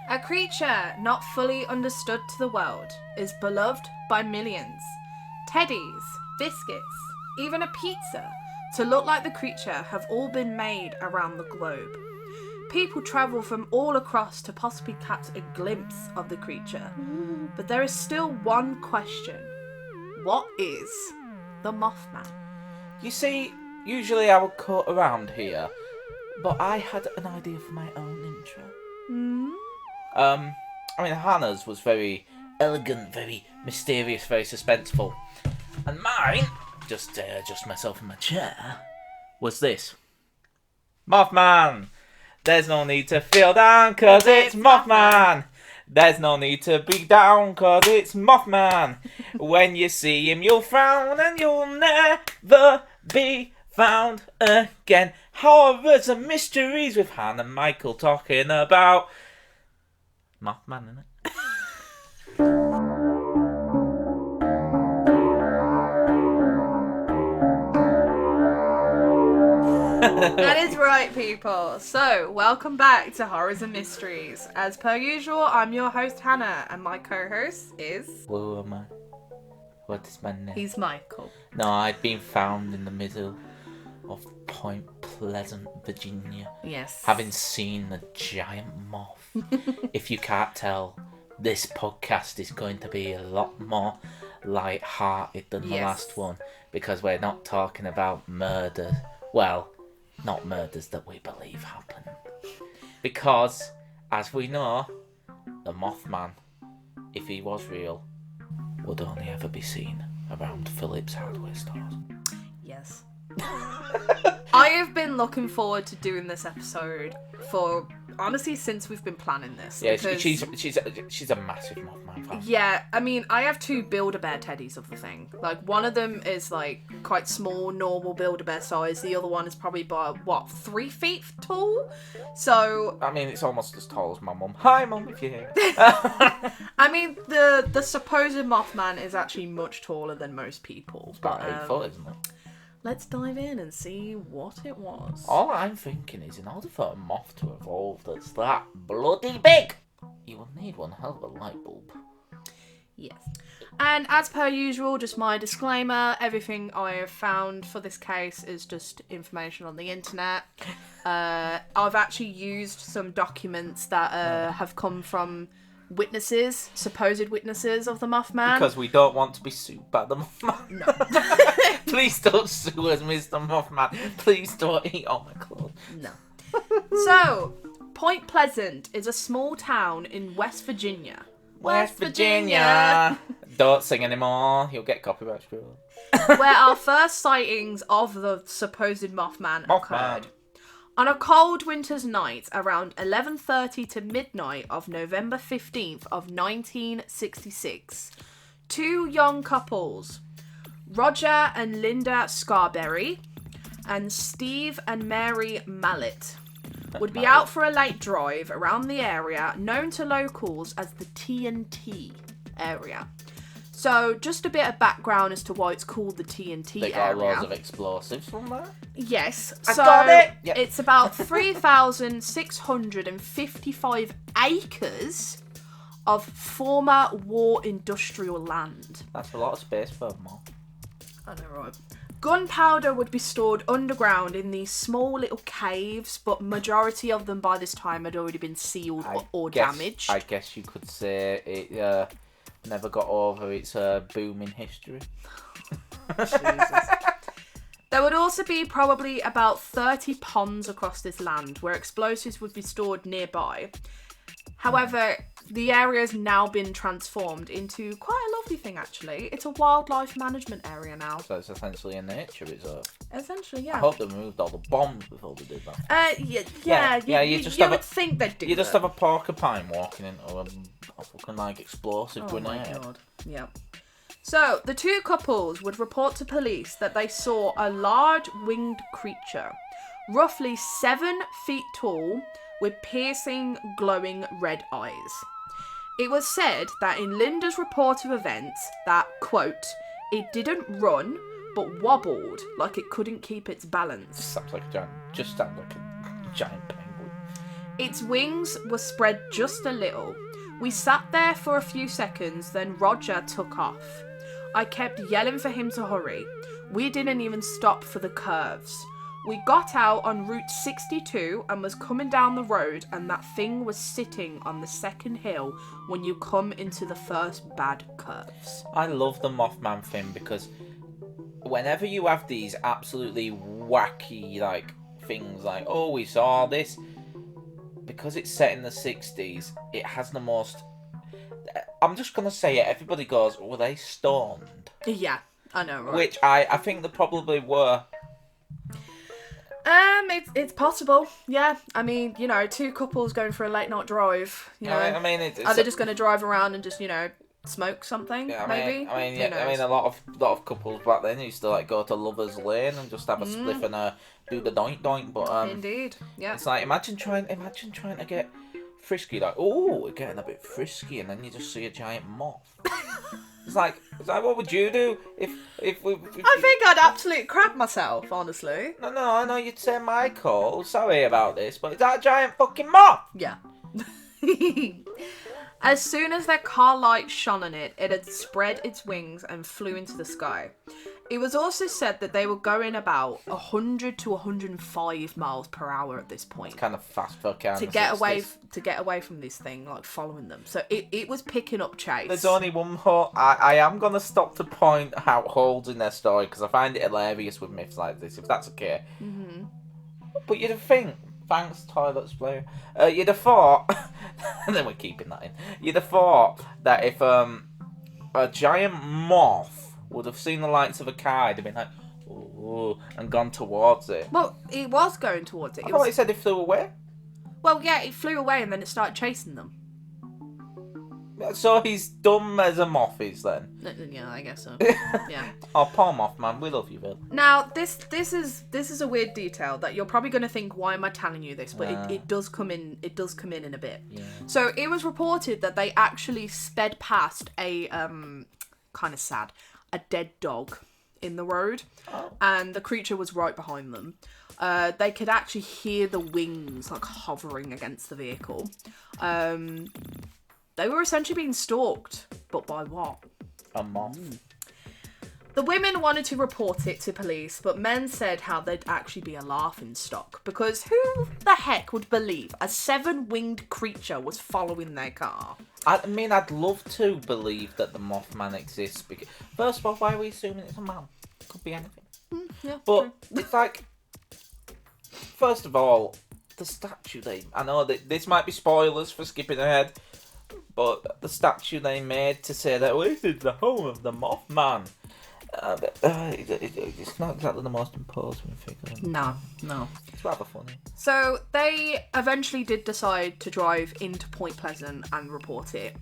A creature not fully understood to the world is beloved by millions. Teddies, biscuits, even a pizza to look like the creature have all been made around the globe. People travel from all across to possibly catch a glimpse of the creature. But there is still one question. What is the Mothman? You see, usually I would cut around here, but I had an idea for my own intro. Hannah's was very elegant, very mysterious, very suspenseful. And mine, just to adjust myself in my chair, was this. Mothman! There's no need to feel down, cause it's Mothman! There's no need to be down, cause it's Mothman! When you see him, you'll frown, and you'll never be found again. Horrors and mysteries with Hannah and Micheal talking about Mothman, innit? That is right, people. So, welcome back to Horrors and Mysteries. As per usual, I'm your host, Hannah, and my co-host is... Who am I? What is my name? He's Micheal. No, I'd been found in the middle of Point Pleasant, Virginia. Yes. Having seen the giant moth. If you can't tell, this podcast is going to be a lot more light-hearted than the last one, because we're not talking about murder. Well, not murders that we believe happened. Because, as we know, the Mothman, if he was real, would only ever be seen around Phillips hardware stores. Yes. I have been looking forward to doing this episode for, honestly, since we've been planning this. Yeah, because... she's a massive Mothman fan. Yeah, I mean, I have two Build-A-Bear teddies of the thing. Like, one of them is, like, quite small, normal Build-A-Bear size. The other one is probably about, 3 feet tall? So... I mean, it's almost as tall as my mum. Hi, Mum, if you're here. I mean, the supposed Mothman is actually much taller than most people. It's about 8 foot, isn't it? Let's dive in and see what it was. All I'm thinking is, in order for a moth to evolve that's that bloody big, you will need one hell of a light bulb. Yes. And as per usual, just my disclaimer, everything I have found for this case is just information on the internet. I've actually used some documents that have come from witnesses, supposed witnesses of the Mothman. Because we don't want to be sued by the Mothman. No. Please don't sue us, Mr. Mothman. Please don't eat all my clothes. No. So, Point Pleasant is a small town in West Virginia. West Virginia. Don't sing anymore. You'll get copyright screwed. Where our first sightings of the supposed Mothman occurred. On a cold winter's night around 11:30 to midnight of November 15th of 1966, two young couples, Roger and Linda Scarberry and Steve and Mary Mallet, would be out for a late drive around the area known to locals as the TNT area. So, just a bit of background as to why it's called the TNT area. They got loads of explosives from there? Yes. I got it! Yep. It's about 3,655 acres of former war industrial land. That's a lot of space for a moth. I know, right? Gunpowder would be stored underground in these small little caves, but majority of them by this time had already been sealed or damaged. I guess you could say it never got over its booming history. Jesus. There would also be probably about 30 ponds across this land where explosives would be stored nearby. However, the area has now been transformed into quite a lovely thing, actually. It's a wildlife management area now. So it's essentially a nature reserve. Essentially, yeah. I hope they removed all the bombs before they did that. You would think they'd do You just have a porcupine walking into a fucking, explosive grenade. Oh my god, yeah. So, the two couples would report to police that they saw a large winged creature, roughly 7 feet tall, with piercing, glowing red eyes. It was said that in Linda's report of events that, quote, it didn't run, but wobbled like it couldn't keep its balance. Sounds like a giant penguin. Its wings were spread just a little. We sat there for a few seconds, then Roger took off. I kept yelling for him to hurry. We didn't even stop for the curves. We got out on Route 62 and was coming down the road, and that thing was sitting on the second hill when you come into the first bad curves. I love the Mothman thing because whenever you have these absolutely wacky things like, oh, we saw this, because it's set in the 60s, it has the most... I'm just going to say it, everybody goes, were they stoned? Yeah, I know, right? Which I think they probably were. It's possible, yeah. I mean, two couples going for a late night drive, I mean, are they just going to drive around and just, smoke something, yeah, maybe? I mean, a lot of couples back then used to go to Lovers Lane and just have a spliff and do the doink doink. But indeed, yeah. it's like imagine trying to get frisky, oh, we're getting a bit frisky, and then you just see a giant moth. It's like what would you do if I think I'd absolutely crap myself, honestly. No, I know you'd say, Michael, sorry about this, but is that a giant fucking moth? Yeah. As soon as their car light shone on it, it had spread its wings and flew into the sky. It was also said that they were going about 100 to 105 miles per hour at this point. It's kind of fast for kind to get away from this thing, following them. So it was picking up chase. There's only one more. I am gonna stop to point out holes in their story because I find it hilarious with myths like this. If that's okay. Mm-hmm. But you'd think. Thanks, toilet sprayer. You'd have thought, and then we're keeping that in. You'd have thought that if a giant moth would have seen the lights of a car, it'd have been like, ooh, and gone towards it. Well, it was going towards it. I thought it said it flew away. Well, yeah, it flew away and then it started chasing them. So he's dumb as a moth is then. Yeah, I guess so. Yeah. Oh, poor Mothman, we love you, Bill. Now, this is a weird detail that you're probably going to think, why am I telling you this? But it does come in. It does come in a bit. Yeah. So it was reported that they actually sped past a kind of sad, a dead dog in the road, and the creature was right behind them. They could actually hear the wings hovering against the vehicle. They were essentially being stalked, but by what? A moth. The women wanted to report it to police, but men said how they'd actually be a laughing stock, because who the heck would believe a 7-winged creature was following their car? I mean, I'd love to believe that the Mothman exists, because first of all, why are we assuming it's a man? Could be anything. Yeah, but true. It's like, first of all, the statue I know that this might be spoilers for skipping ahead, but the statue they made to say that this is the home of the Mothman, it's not exactly the most imposing figure. No. It's rather funny. So they eventually did decide to drive into Point Pleasant and report it.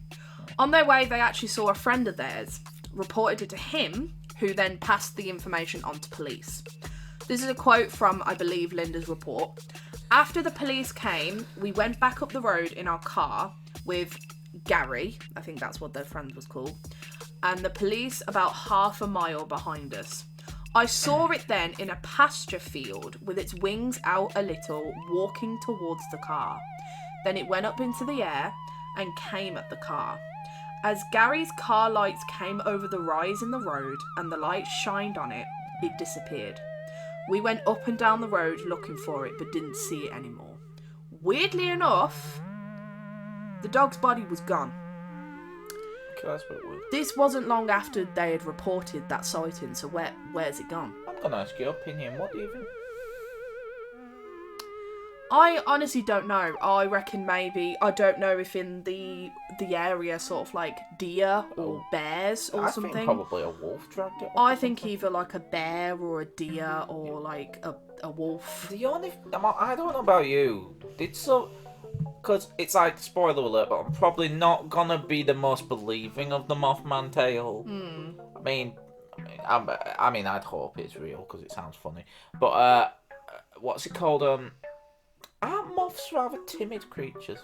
On their way, they actually saw a friend of theirs, reported it to him, who then passed the information on to police. This is a quote from, I believe, Linda's report. After the police came, we went back up the road in our car with Gary, I think that's what their friend was called, and the police about half a mile behind us. I saw it then in a pasture field with its wings out a little, walking towards the car. Then it went up into the air and came at the car. As Gary's car lights came over the rise in the road and the light shined on it, it disappeared. We went up and down the road looking for it, but didn't see it anymore. Weirdly enough, the dog's body was gone. Okay, that's a bit weird. This wasn't long after they had reported that sighting, so where's it gone? I'm going to ask your opinion. What do you think? I honestly don't know. I reckon maybe, I don't know if in the area sort of deer or bears or something. I think probably a wolf dragged it. I think either a bear or a deer or a wolf. The only, I don't know about you. Because it's spoiler alert, but I'm probably not gonna be the most believing of the Mothman tale. I mean, I'd hope it's real because it sounds funny. But what's it called? Aren't moths rather timid creatures?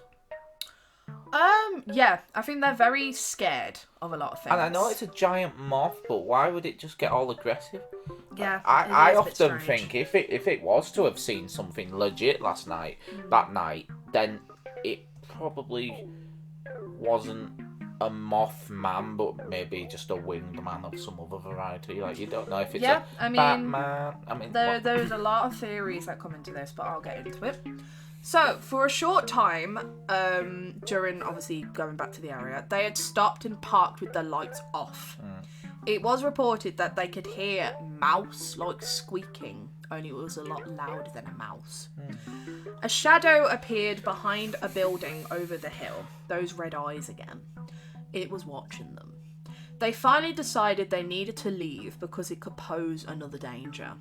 Yeah, I think they're very scared of a lot of things. And I know it's a giant moth, but why would it just get all aggressive? Yeah, I often think if it was to have seen something legit that night, then it probably wasn't a Mothman, but maybe just a winged man of some other variety. Like, you don't know if it's Batman. There's a lot of theories that come into this, but I'll get into it. So, for a short time, during obviously going back to the area, they had stopped and parked with their lights off. It was reported that they could hear mouse like squeaking, only it was a lot louder than a mouse. A shadow appeared behind a building over the hill. Those red eyes again. It was watching them. They finally decided they needed to leave because it could pose another danger.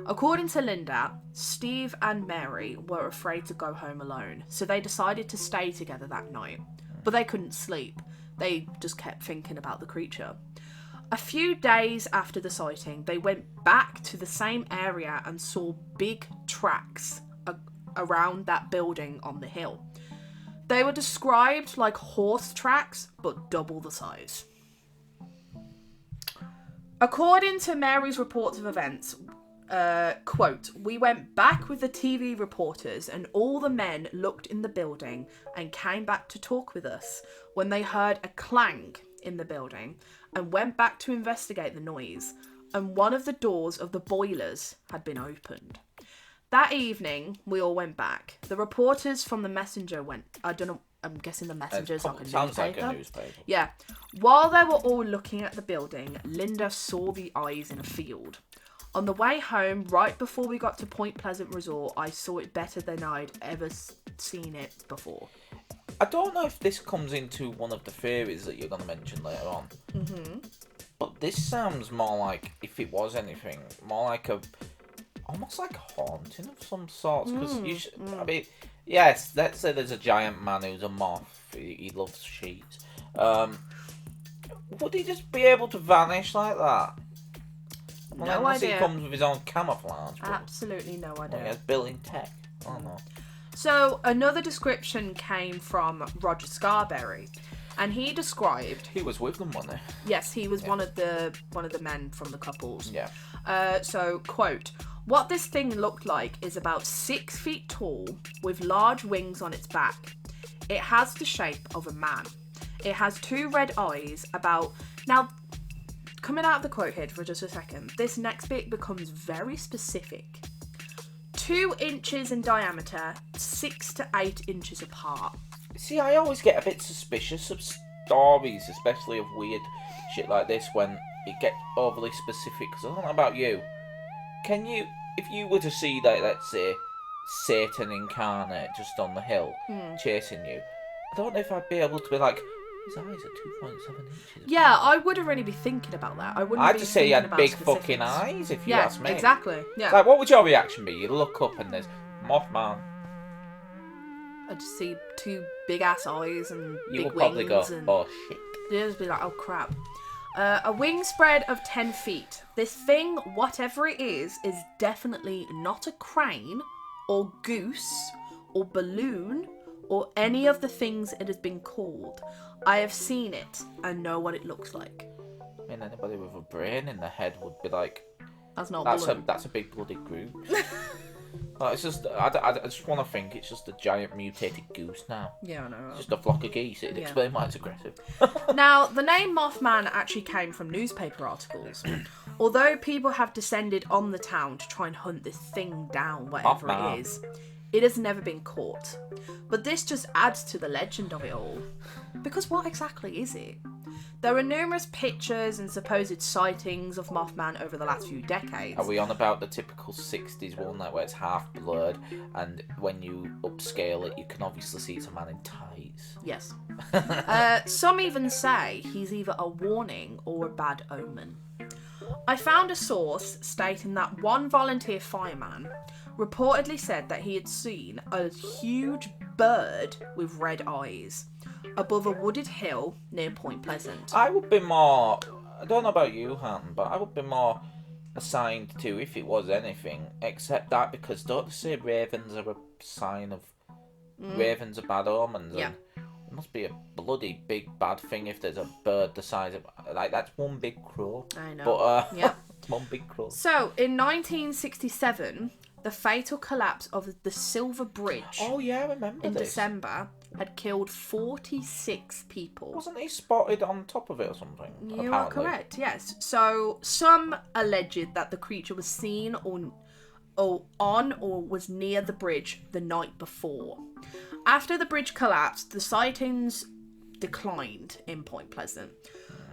According to Linda, Steve and Mary were afraid to go home alone, so they decided to stay together that night. But they couldn't sleep. They just kept thinking about the creature. A few days after the sighting, they went back to the same area and saw big tracks around that building on the hill. They were described like horse tracks, but double the size. According to Mary's reports of events, quote, "We went back with the TV reporters and all the men looked in the building and came back to talk with us when they heard a clang in the building and went back to investigate the noise, and one of the doors of the boilers had been opened. That evening, we all went back. The reporters from the Messenger went, I don't know, I'm guessing the Messenger's like a newspaper. Sounds like a newspaper. Yeah. While they were all looking at the building, Linda saw the eyes in a field. On the way home, right before we got to Point Pleasant Resort, I saw it better than I'd ever seen it before." I don't know if this comes into one of the theories that you're going to mention later on. But this sounds more like, if it was anything, more like almost like a haunting of some sort. Because I mean, yes, let's say there's a giant man who's a moth. He loves sheets. Would he just be able to vanish like that? Well, no unless idea. He comes with his own camouflage. Absolutely no idea. Well, he has built-in tech. I don't know. So another description came from Roger Scarberry, and he described. He was with them, wasn't he? Yes, he was one of the men from the couples. Yeah. So, quote, "What this thing looked like is about 6 feet tall with large wings on its back. It has the shape of a man. It has 2 red eyes about..." Now, coming out of the quote here for just a second, this next bit becomes very specific. 2 inches in diameter, 6 to 8 inches apart. See, I always get a bit suspicious of stories, especially of weird shit like this, when it gets overly specific. Because I don't know about you. Can you, if you were to see, that, let's say, Satan incarnate just on the hill chasing you, I don't know if I'd be able to be like, his eyes are 2.7 inches. Yeah, I wouldn't really be thinking about that. I'd just say he had big fucking eyes, if you ask me. Yeah, exactly. Yeah. It's like, what would your reaction be? You look up and there's Mothman. I'd just see 2 big ass eyes and You big would probably wings. go, And oh shit. you'd just be like, oh crap. A wing spread of 10 feet. This thing, whatever it is definitely not a crane or goose or balloon or any of the things it has been called. I have seen it and know what it looks like. I mean, anybody with a brain in their head would be like, That's not a balloon. That's a big bloody goose. Like, it's just, I just want to think it's just a giant mutated goose now. Yeah, I know. It's just a flock of geese. It'd explain why it's aggressive. Now, the name Mothman actually came from newspaper articles. Although people have descended on the town to try and hunt this thing down, whatever Mothman. it is, it has never been caught. But this just adds to the legend of it all. Because what exactly is it? There are numerous pictures and supposed sightings of Mothman over the last few decades. Are we on about the typical 60s one, like where it's half blurred, and when you upscale it, you can obviously see it's a man in tights? Yes. Some even say he's either a warning or a bad omen. I found a source stating that one volunteer fireman reportedly said that he had seen a huge bird with red eyes above a wooded hill near Point Pleasant. I would be more, I don't know about you, Hatton, but I would be more assigned to, if it was anything, except that, because don't they say ravens are a sign of, ravens are bad omens? Yeah. And it must be a bloody big bad thing if there's a bird the size of, like, that's one big crow. I know. But, Yep. one big crow. So, in 1967, the fatal collapse of the Silver Bridge Oh yeah, I remember in this. December had killed 46 people. Wasn't he spotted on top of it or something? You are correct, yes. So some alleged that the creature was seen on or was near the bridge the night before. After the bridge collapsed, the sightings declined in Point Pleasant.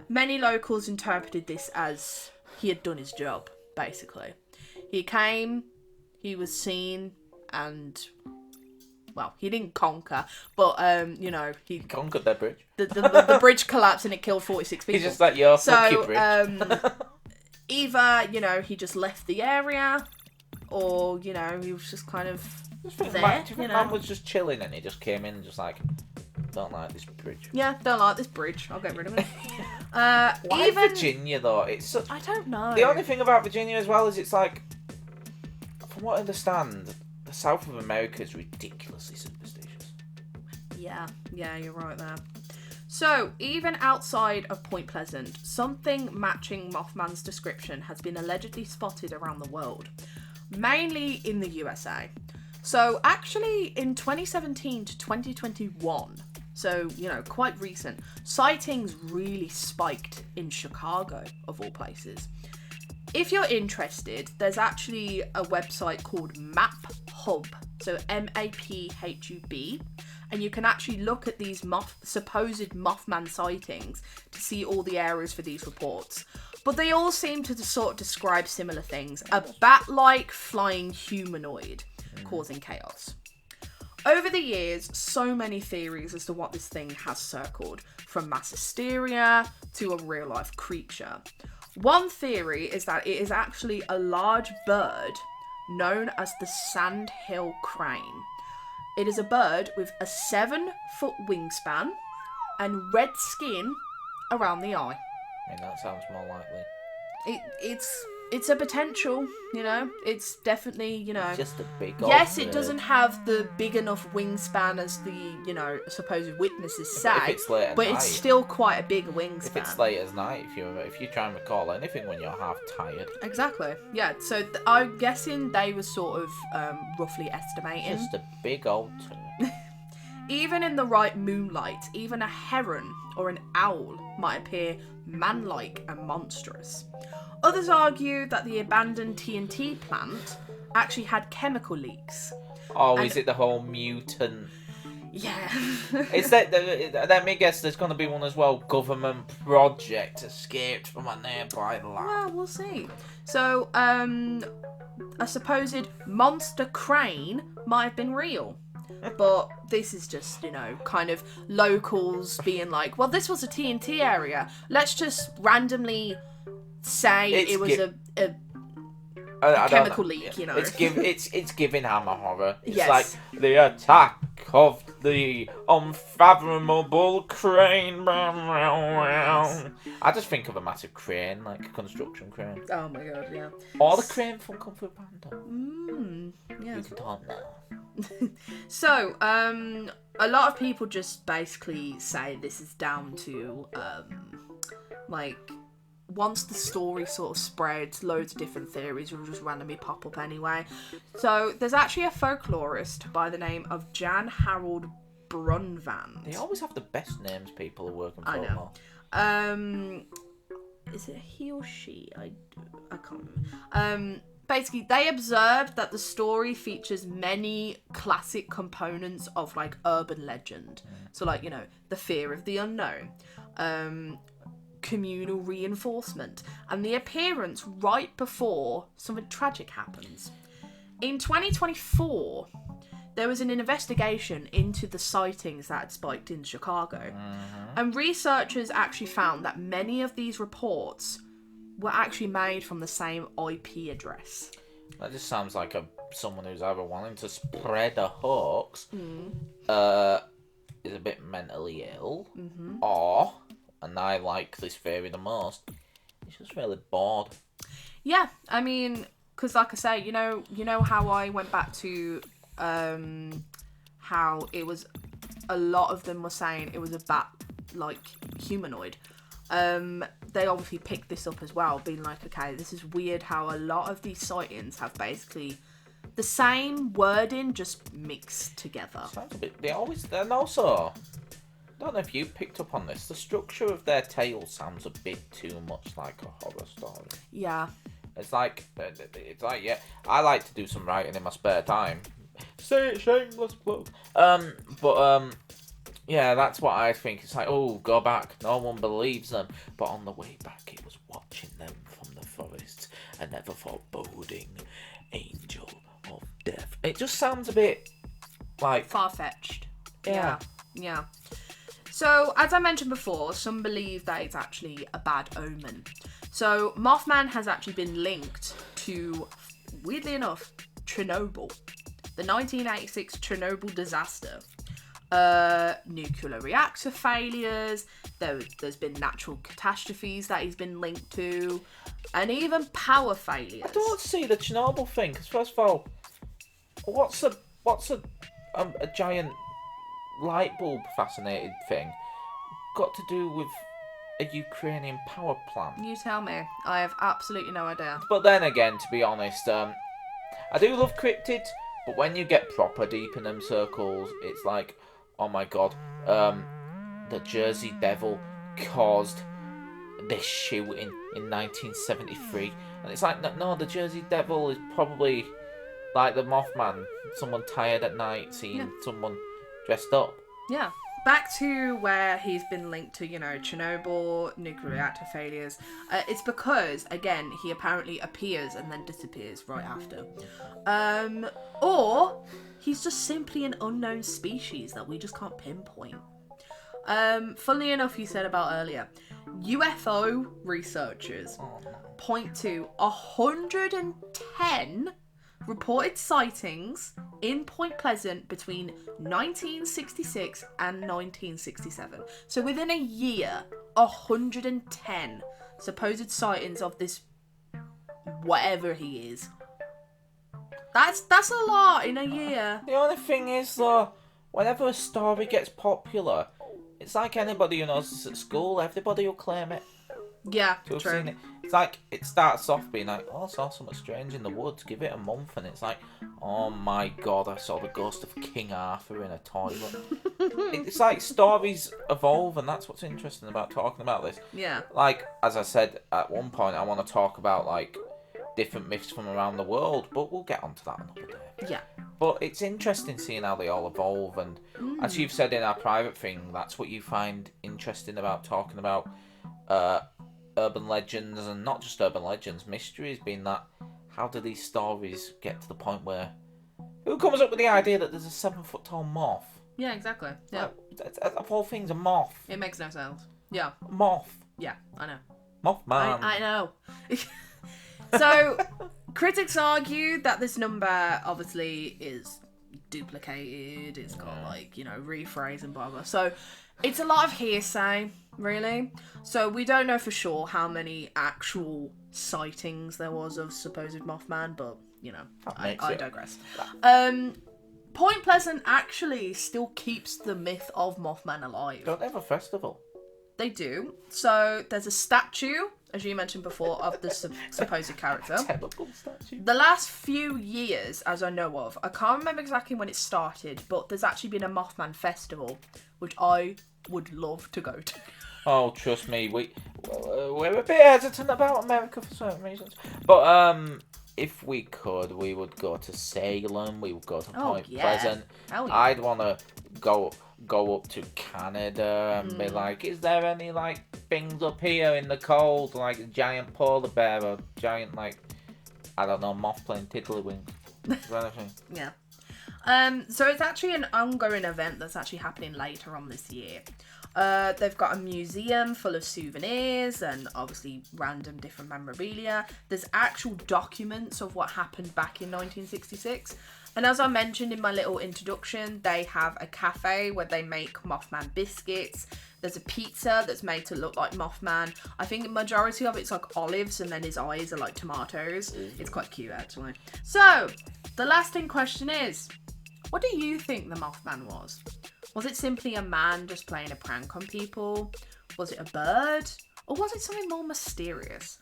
Many locals interpreted this as he had done his job, basically. He came, he was seen, and, well, he didn't conquer, but, he conquered that bridge. The bridge collapsed and it killed 46 people. He's just like, your fuck you, bridge. Either, he just left the area, or, he was just kind of there. Do you think man was just chilling and he just came in and just like, don't like this bridge? Yeah, don't like this bridge. I'll get rid of it. Why Virginia though? It's such... I don't know. The only thing about Virginia as well is it's like, from what I understand, the South of America is ridiculously superstitious. Yeah, you're right there. So, even outside of Point Pleasant, something matching Mothman's description has been allegedly spotted around the world, mainly in the USA. So, actually, in 2017 to 2021, so, quite recent, sightings really spiked in Chicago, of all places. If you're interested, there's actually a website called MapHub, so MAPHUB, and you can actually look at these supposed Mothman sightings to see all the areas for these reports. But they all seem to sort of describe similar things. A bat-like flying humanoid causing chaos. Over the years, so many theories as to what this thing has circled, from mass hysteria to a real-life creature. One theory is that it is actually a large bird known as the sandhill crane. It is a bird with a 7-foot wingspan and red skin around the eye. I mean, that sounds more likely. It's a potential, It's definitely, It's just a big old yes, it bird. doesn't have the big enough wingspan as the, supposed witnesses say, If it's late at but night, it's still quite a big wingspan. If it's late at night, if you try and recall anything when you're half tired. Exactly, yeah. So I'm guessing they were sort of roughly estimating. Just a big old turd. Even in the right moonlight, even a heron or an owl might appear man-like and monstrous. Others argue that the abandoned TNT plant actually had chemical leaks. Oh, is it the whole mutant? Yeah. Is that let me guess? There's going to be one as well. Government project escaped from a nearby lab. Well, we'll see. So, a supposed monster crane might have been real. But this is just, kind of locals being like, well, this was a TNT area. Let's just randomly say it was a chemical leak, It's giving Hammer horror. It's yes. like the attack of the unfathomable crane. I just think of a massive crane, like a construction crane. Oh my god, yeah. Or the crane from Kung Fu Panda. Yeah. You can talk now. So, a lot of people just basically say this is down to, once the story sort of spreads, loads of different theories will just randomly pop up anyway. So, there's actually a folklorist by the name of Jan Harold Brunvand. They always have the best names, people who work in folklore. I know. Is it he or she? I can't remember. Basically, they observed that the story features many classic components of, urban legend. So, the fear of the unknown, communal reinforcement, and the appearance right before something tragic happens. In 2024, there was an investigation into the sightings that had spiked in Chicago. And researchers actually found that many of these reports were actually made from the same IP address. That just sounds like someone who's either wanting to spread a hoax, is a bit mentally ill, or, and I like this theory the most, he's just really bored. Yeah, I mean, because like I say, you know how I went back to how it was, a lot of them were saying it was a bat-like humanoid. They obviously picked this up as well, being like, okay, this is weird how a lot of these sightings have basically the same wording just mixed together. Sounds a bit. And also, I don't know if you picked up on this. The structure of their tale sounds a bit too much like a horror story. Yeah. It's like, yeah. I like to do some writing in my spare time. Say it, shameless plug. Yeah, that's what I think. It's like, oh, go back. No one believes them. But on the way back, it was watching them from the forest, an ever foreboding angel of death. It just sounds a bit like far-fetched. Yeah. Yeah. So, as I mentioned before, some believe that it's actually a bad omen. So, Mothman has actually been linked to, weirdly enough, Chernobyl. The 1986 Chernobyl disaster. Nuclear reactor failures. There's been natural catastrophes that he's been linked to. And even power failures. I don't see the Chernobyl thing, because first of all, what's a giant light bulb fascinated thing got to do with a Ukrainian power plant? You tell me. I have absolutely no idea. But then again, to be honest, I do love cryptids, but when you get proper deep in them circles, it's like, oh my god, the Jersey Devil caused this shooting in 1973, and it's like, no, the Jersey Devil is probably like the Mothman, someone tired at night seeing someone dressed up. Yeah. Back to where he's been linked to, Chernobyl, nuclear reactor failures. It's because, again, he apparently appears and then disappears right after. Or he's just simply an unknown species that we just can't pinpoint. Funnily enough, you said about earlier, UFO researchers point to 110 reported sightings in Point Pleasant between 1966 and 1967. So within a year, 110 supposed sightings of this whatever he is. That's a lot in a year. The only thing is, though, whenever a story gets popular, it's like anybody who knows this at school, everybody will claim it. Yeah, to have true. seen it. It's like, it starts off being like, oh, I saw something strange in the woods, give it a month, and it's like, oh my god, I saw the ghost of King Arthur in a toilet. It's like stories evolve, and that's what's interesting about talking about this. Yeah. Like, as I said at one point, I want to talk about, like, different myths from around the world, but we'll get onto that another day. Yeah. But it's interesting seeing how they all evolve, and as you've said in our private thing, that's what you find interesting about talking about urban legends, and not just urban legends, mysteries, being that how do these stories get to the point where who comes up with the idea that there's a 7-foot tall moth? Yeah, exactly. Yeah. Of all things, a moth. It makes no sense. Yeah. Moth. Yeah, I know. Mothman. I know. So, critics argue that this number obviously is duplicated, it's got rephrase and blah blah. So, it's a lot of hearsay, really. So, we don't know for sure how many actual sightings there was of supposed Mothman, but, I digress. Point Pleasant actually still keeps the myth of Mothman alive. Don't they have a festival? They do. So there's a statue, as you mentioned before, of the supposed character. Terrible statue. The last few years, as I know of, I can't remember exactly when it started, but there's actually been a Mothman festival, which I would love to go to. Oh, trust me, we're a bit hesitant about America for certain reasons. But if we could, we would go to Salem. We would go to Point Pleasant. Hell yeah. I'd want to go up to Canada and be like, is there any things up here in the cold, like a giant polar bear or giant I don't know, moth playing tiddlywinks? Yeah. So it's actually an ongoing event that's actually happening later on this year. They've got a museum full of souvenirs and obviously random different memorabilia. There's actual documents of what happened back in 1966. And as I mentioned in my little introduction, they have a cafe where they make Mothman biscuits. There's a pizza that's made to look like Mothman. I think the majority of it's olives and then his eyes are tomatoes. It's quite cute, actually. So, the lasting question is, what do you think the Mothman was? Was it simply a man just playing a prank on people? Was it a bird? Or was it something more mysterious?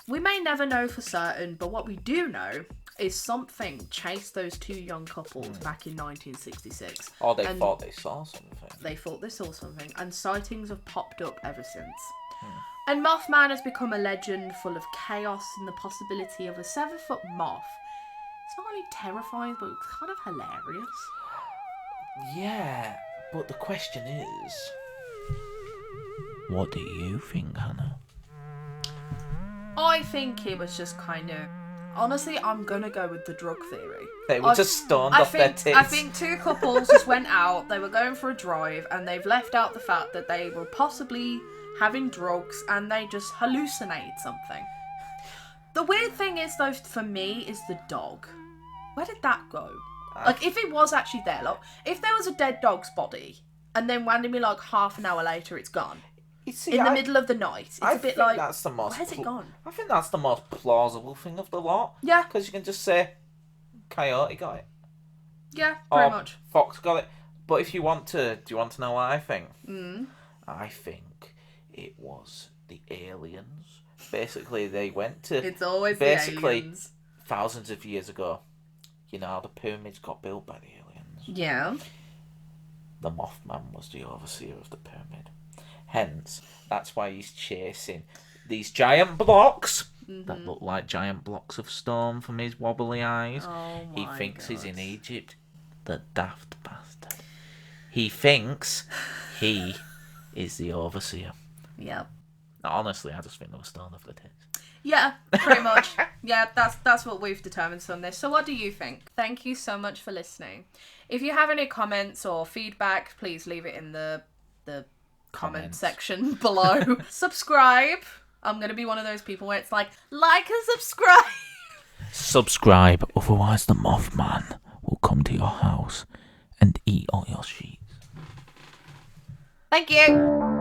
We may never know for certain, but what we do know is something chased those two young couples back in 1966. Or they thought they saw something. They thought they saw something, and sightings have popped up ever since. And Mothman has become a legend full of chaos and the possibility of a 7-foot moth. It's not only terrifying, but it's kind of hilarious. Yeah, but the question is, what do you think, Hannah? I think it was just kind of... Honestly, I'm going to go with the drug theory. They were just stoned off their tits. I think two couples just went out, they were going for a drive, and they've left out the fact that they were possibly having drugs, and they just hallucinated something. The weird thing is, though, for me, is the dog. Where did that go? Like, if it was actually there, like, if there was a dead dog's body, and then randomly, like, half an hour later, it's gone. You see, in the middle of the night. It's a bit like, that's the most where's it gone? I think that's the most plausible thing of the lot. Yeah. Because you can just say, Coyote got it. Yeah, pretty or much. Fox got it. But if you want to, do you want to know what I think? I think it was the aliens. Basically, they went to... It's always the aliens. Thousands of years ago, you know how the pyramids got built by the aliens? Yeah. The Mothman was the overseer of the pyramid. Hence, that's why he's chasing these giant blocks that look like giant blocks of stone from his wobbly eyes. Oh he my thinks God. he's in Egypt. The daft bastard. He thinks he is the overseer. Yep. Now, honestly, I just think they were stoned off the tits. Yeah, pretty much. Yeah, that's what we've determined on this. So what do you think? Thank you so much for listening. If you have any comments or feedback, please leave it in the comment section below. Subscribe. I'm going to be one of those people where it's like and subscribe. Subscribe, otherwise the Mothman will come to your house and eat all your sheets. Thank you.